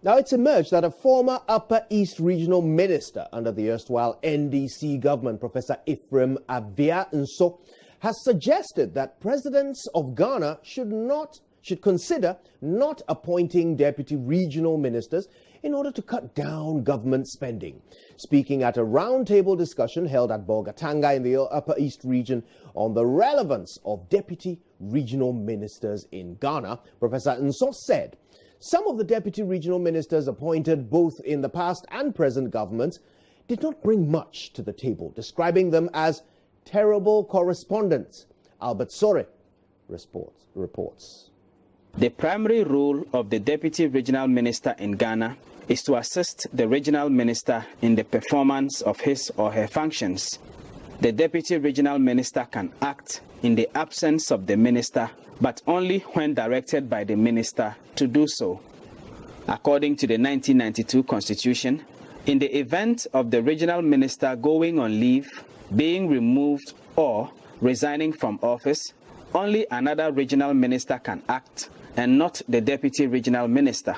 Now, it's emerged that a former Upper East Regional Minister under the erstwhile NDC government, Professor Ephraim Avia Nso, has suggested that presidents of Ghana should consider not appointing deputy regional ministers in order to cut down government spending. Speaking at a roundtable discussion held at Bolgatanga in the Upper East region on the relevance of deputy regional ministers in Ghana, Professor Nso said some of the deputy regional ministers appointed both in the past and present governments did not bring much to the table, describing them as terrible correspondents. Albert Sore reports. The primary role of the deputy regional minister in Ghana is to assist the regional minister in the performance of his or her functions. The deputy regional minister can act in the absence of the minister, but only when directed by the minister to do so. According to the 1992 Constitution, in the event of the regional minister going on leave, being removed or resigning from office, only another regional minister can act and not the deputy regional minister.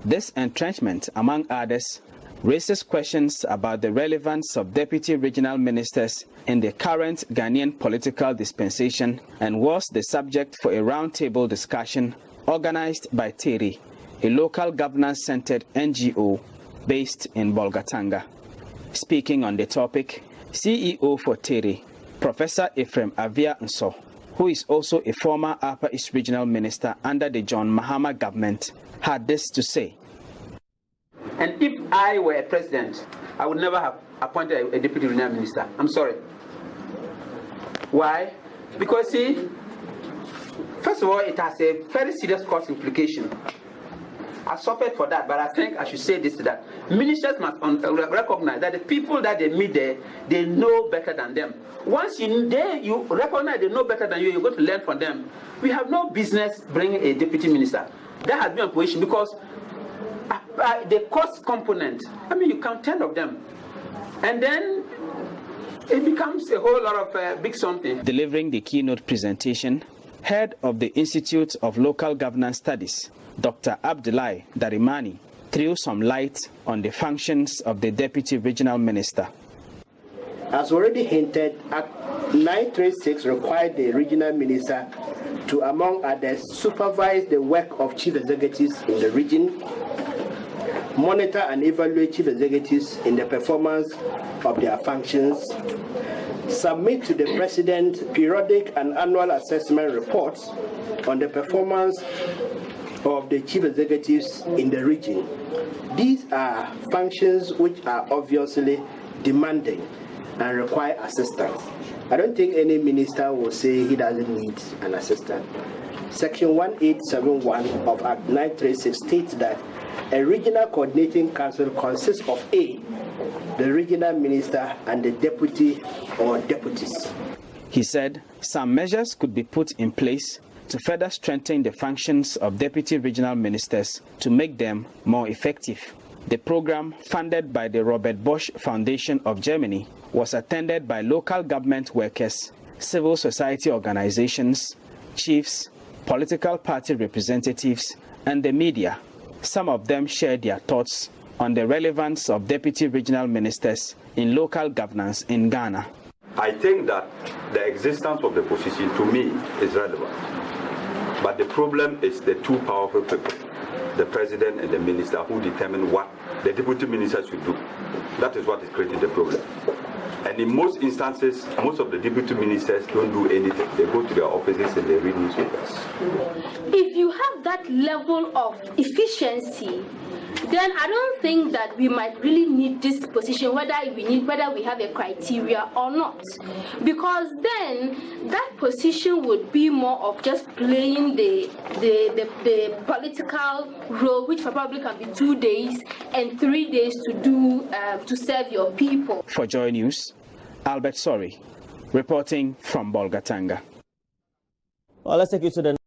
This entrenchment, among others, raises questions about the relevance of deputy regional ministers in the current Ghanaian political dispensation and was the subject for a roundtable discussion organized by TERI, a local governance-centered NGO based in Bolgatanga. Speaking on the topic, CEO for TERI, Professor Ephraim Avia Nso, who is also a former Upper East Regional Minister under the John Mahama government, had this to say. And if I were a president, I would never have appointed a deputy regional minister. I'm sorry. Why? Because, see, first of all, it has a very serious cost implication. I suffered for that, but I think I should say this, that ministers must recognize that the people that they meet there, they know better than them. Once you recognize they know better than you, you're going to learn from them. We have no business bringing a deputy minister. That has been a position because the cost component, I mean, you count 10 of them. And then it becomes a whole lot of big something. Delivering the keynote presentation, head of the Institute of Local Governance Studies, Dr. Abdullahi Darimani, threw some light on the functions of the Deputy Regional Minister. As already hinted, Act 936 required the regional minister to, among others, supervise the work of chief executives in the region, monitor and evaluate chief executives in the performance of their functions, submit to the President periodic and annual assessment reports on the performance of the chief executives in the region. These are functions which are obviously demanding and require assistance. I don't think any minister will say he doesn't need an assistant. Section 1871 of Act 936 states that a regional coordinating council consists of A, the regional minister, and the deputy or deputies. He said some measures could be put in place to further strengthen the functions of deputy regional ministers to make them more effective. The program, funded by the Robert Bosch Foundation of Germany, was attended by local government workers, civil society organizations, chiefs, political party representatives, and the media. Some of them shared their thoughts on the relevance of deputy regional ministers in local governance in Ghana. I think that the existence of the position, to me, is relevant. But the problem is the two powerful people, the president and the minister, who determine what the deputy minister should do. That is what is creating the problem. And in most instances, most of the deputy ministers don't do anything. They go to their offices and they read newspapers. If you have that level of efficiency, then I don't think that we might really need this position, whether we have a criteria or not. Because then that position would be more of just playing the political role, which probably can be 2 days and 3 days to serve your people. For Joy News, Albert Sori, reporting from Bolgatanga. Well, let's take you to the